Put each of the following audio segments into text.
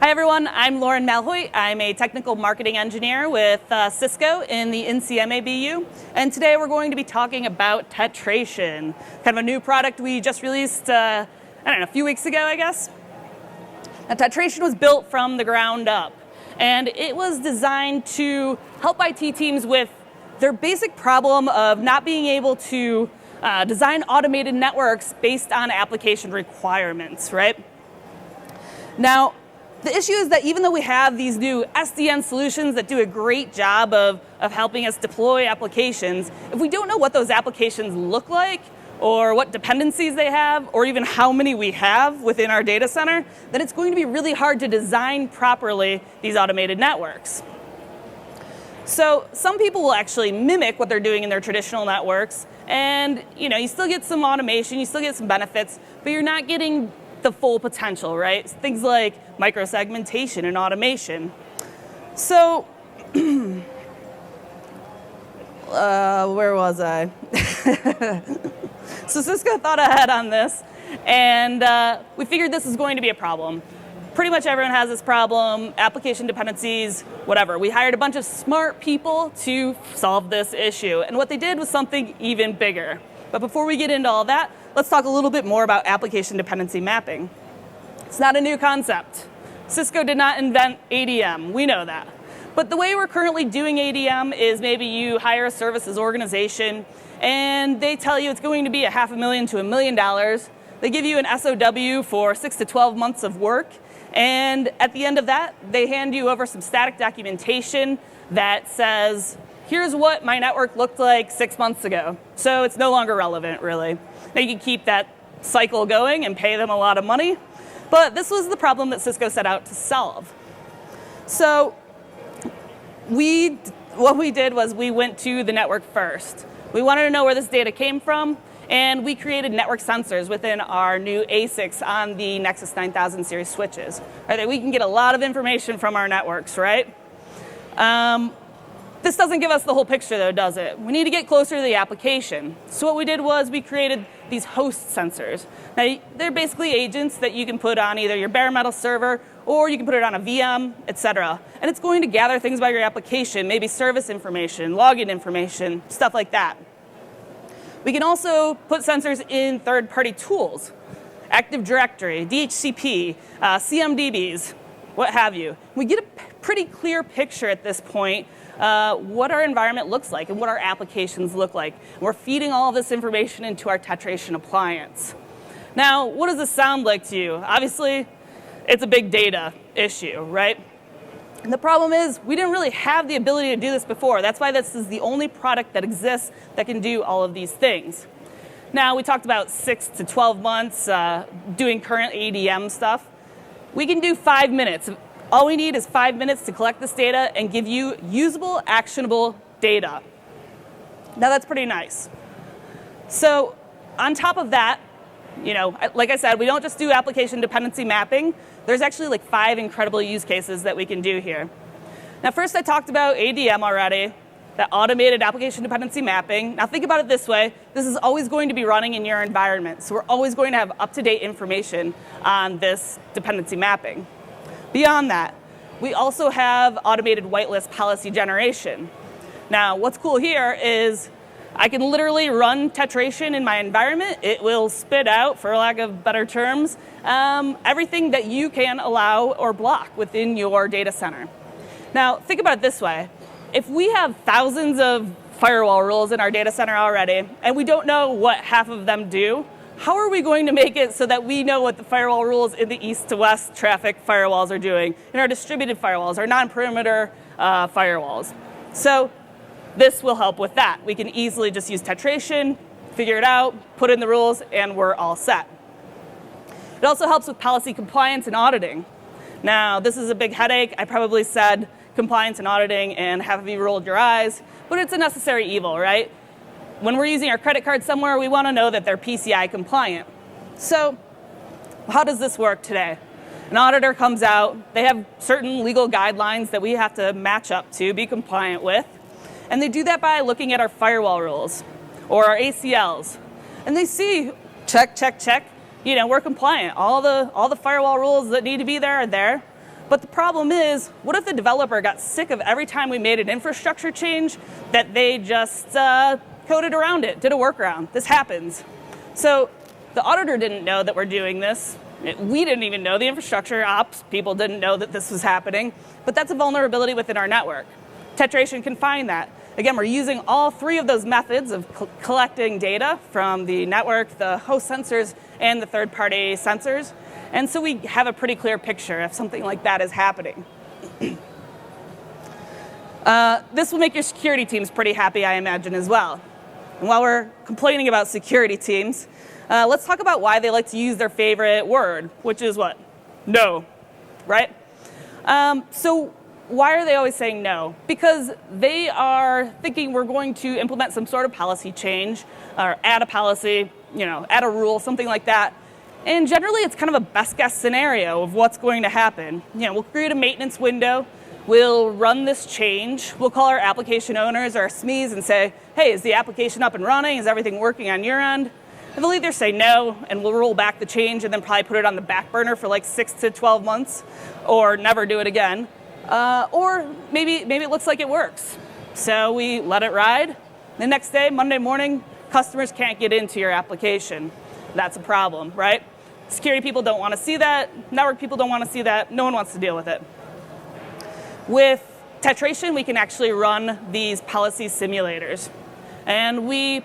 Hi everyone, I'm Lauren Malhoit. I'm a technical marketing engineer with Cisco in the NCMA BU. And today we're going to be talking about Tetration, kind of a new product we just released, a few weeks ago, I guess. Now, Tetration was built from the ground up, and it was designed to help IT teams with their basic problem of not being able to design automated networks based on application requirements, right? Now, the issue is that even though we have these new SDN solutions that do a great job of helping us deploy applications, if we don't know what those applications look like, or what dependencies they have, or even how many we have within our data center, then it's going to be really hard to design properly these automated networks. So some people will actually mimic what they're doing in their traditional networks, and you still get some automation, you still get some benefits, but you're not getting the full potential, right? Things like microsegmentation and automation. So, where was I? So Cisco thought ahead on this, and we figured this is going to be a problem. Pretty much everyone has this problem, application dependencies, whatever. We hired a bunch of smart people to solve this issue, and what they did was something even bigger. But before we get into all that, let's talk a little bit more about application dependency mapping. It's not a new concept. Cisco did not invent ADM, we know that. But the way we're currently doing ADM is maybe you hire a services organization and they tell you it's going to be $500,000 to $1 million. They give you an SOW for 6 to 12 months of work, and at the end of that, they hand you over some static documentation that says, here's what my network looked like 6 months ago. So it's no longer relevant, really. Now you can keep that cycle going and pay them a lot of money, but this was the problem that Cisco set out to solve. So what we did was we went to the network first. We wanted to know where this data came from, and we created network sensors within our new ASICs on the Nexus 9000 series switches. Right, we can get a lot of information from our networks, right? This doesn't give us the whole picture though, does it? We need to get closer to the application. So what we did was we created these host sensors. Now, they're basically agents that you can put on either your bare metal server or you can put it on a VM, etc. And it's going to gather things about your application, maybe service information, login information, stuff like that. We can also put sensors in third-party tools, Active Directory, DHCP, CMDBs, what have you. We get a pretty clear picture at this point what our environment looks like and what our applications look like. We're feeding all of this information into our Tetration appliance. Now, what does this sound like to you? Obviously, it's a big data issue, right? And the problem is we didn't really have the ability to do this before. That's why this is the only product that exists that can do all of these things. Now, we talked about 6 to 12 months doing current ADM stuff. We can do 5 minutes. All we need is 5 minutes to collect this data and give you usable, actionable data. Now that's pretty nice. So on top of that, like I said, we don't just do application dependency mapping. There's actually like 5 incredible use cases that we can do here. Now first I talked about ADM already, that automated application dependency mapping. Now think about it this way. This is always going to be running in your environment. So we're always going to have up-to-date information on this dependency mapping. Beyond that, we also have automated whitelist policy generation. Now, what's cool here is I can literally run Tetration in my environment. It will spit out, for lack of better terms, everything that you can allow or block within your data center. Now, think about it this way. If we have thousands of firewall rules in our data center already, and we don't know what half of them do, how are we going to make it so that we know what the firewall rules in the east to west traffic firewalls are doing, in our distributed firewalls, our non-perimeter firewalls? So this will help with that. We can easily just use Tetration, figure it out, put in the rules, and we're all set. It also helps with policy compliance and auditing. Now, this is a big headache. I probably said compliance and auditing, and half of you rolled your eyes, but it's a necessary evil, right? When we're using our credit card somewhere, we want to know that they're PCI compliant. So how does this work today? An auditor comes out, they have certain legal guidelines that we have to match up to, be compliant with, and they do that by looking at our firewall rules or our ACLs. And they see, check, check, check, we're compliant. All the firewall rules that need to be there are there. But the problem is, what if the developer got sick of every time we made an infrastructure change that they just coded around it, did a workaround? This happens. So the auditor didn't know that we're doing this. We didn't even know. The infrastructure ops people didn't know that this was happening. But that's a vulnerability within our network. Tetration can find that. Again, we're using all three of those methods of collecting data from the network, the host sensors, and the third-party sensors. And so we have a pretty clear picture if something like that is happening. This will make your security teams pretty happy, I imagine, as well. And while we're complaining about security teams, let's talk about why they like to use their favorite word, which is what? No, right? So why are they always saying no? Because they are thinking we're going to implement some sort of policy change or add a policy, add a rule, something like that. And generally, it's kind of a best guess scenario of what's going to happen. We'll create a maintenance window. We'll run this change. We'll call our application owners or our SMEs and say, hey, is the application up and running? Is everything working on your end? And they'll either say no, and we'll roll back the change and then probably put it on the back burner for like 6 to 12 months, or never do it again. Or maybe it looks like it works. So we let it ride. The next day, Monday morning, customers can't get into your application. That's a problem, right? Security people don't want to see that. Network people don't want to see that. No one wants to deal with it. With Tetration, we can actually run these policy simulators. And we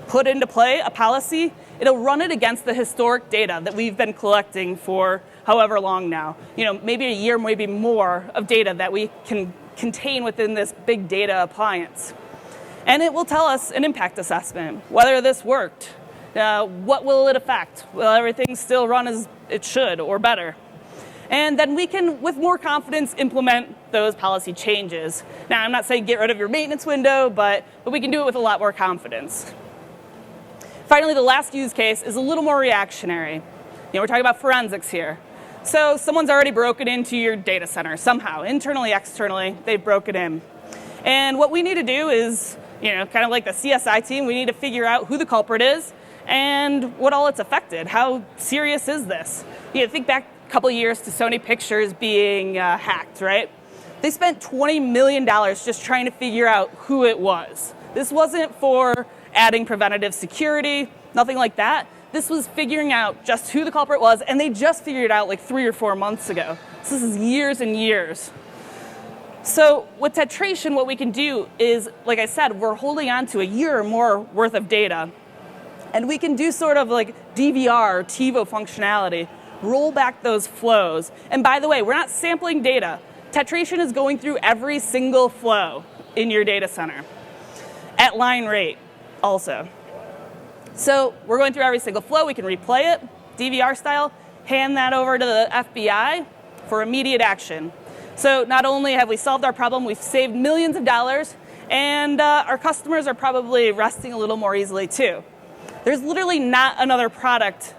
put into play a policy. It'll run it against the historic data that we've been collecting for however long now. Maybe a year, maybe more of data that we can contain within this big data appliance. And it will tell us an impact assessment, whether this worked. What will it affect? Will everything still run as it should or better? And then we can, with more confidence, implement those policy changes. Now, I'm not saying get rid of your maintenance window, but we can do it with a lot more confidence. Finally, the last use case is a little more reactionary. We're talking about forensics here. So someone's already broken into your data center somehow, internally, externally, they've broken in. And what we need to do is, kind of like the CSI team, we need to figure out who the culprit is and what all it's affected. How serious is this? Think back a couple of years to Sony Pictures being hacked, right? They spent $20 million just trying to figure out who it was. This wasn't for adding preventative security, nothing like that. This was figuring out just who the culprit was, and they just figured it out like 3 or 4 months ago. So this is years and years. So with Tetration, what we can do is, like I said, we're holding on to a year or more worth of data. And we can do sort of like DVR or TiVo functionality, roll back those flows. And by the way, we're not sampling data. Tetration is going through every single flow in your data center at line rate also. So we're going through every single flow. We can replay it, DVR style, hand that over to the FBI for immediate action. So not only have we solved our problem, we've saved millions of dollars, and our customers are probably resting a little more easily too. There's literally not another product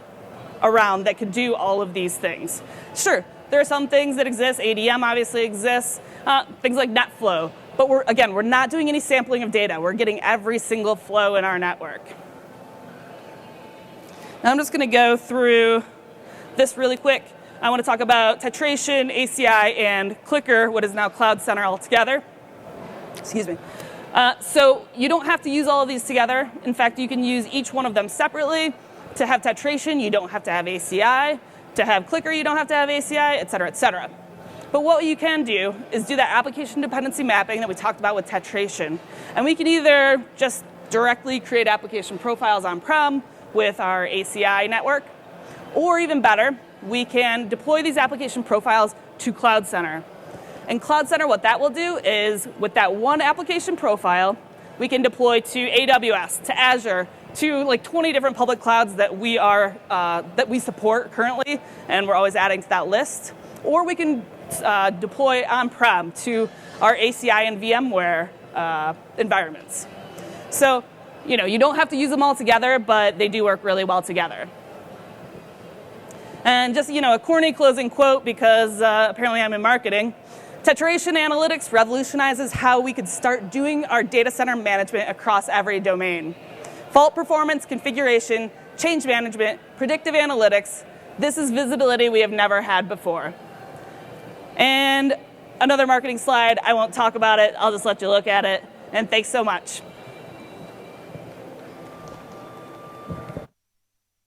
around that could do all of these things. Sure, there are some things that exist. ADM obviously exists, things like NetFlow. But we're not doing any sampling of data. We're getting every single flow in our network. Now I'm just going to go through this really quick. I want to talk about Tetration, ACI, and Clicker, what is now Cloud Center altogether. Excuse me. So you don't have to use all of these together. In fact, you can use each one of them separately. To have Tetration, you don't have to have ACI. To have Clicker, you don't have to have ACI, et cetera, et cetera. But what you can do is do that application dependency mapping that we talked about with Tetration. And we can either just directly create application profiles on-prem with our ACI network, or even better, we can deploy these application profiles to Cloud Center. And Cloud Center, what that will do is, with that one application profile, we can deploy to AWS, to Azure, to like 20 different public clouds that we support currently, and we're always adding to that list. Or we can deploy on-prem to our ACI and VMware environments. So, you don't have to use them all together, but they do work really well together. And just, a corny closing quote, because apparently I'm in marketing. Tetration Analytics revolutionizes how we could start doing our data center management across every domain. Fault performance, configuration, change management, predictive analytics. This is visibility we have never had before. And another marketing slide, I won't talk about it, I'll just let you look at it. And thanks so much.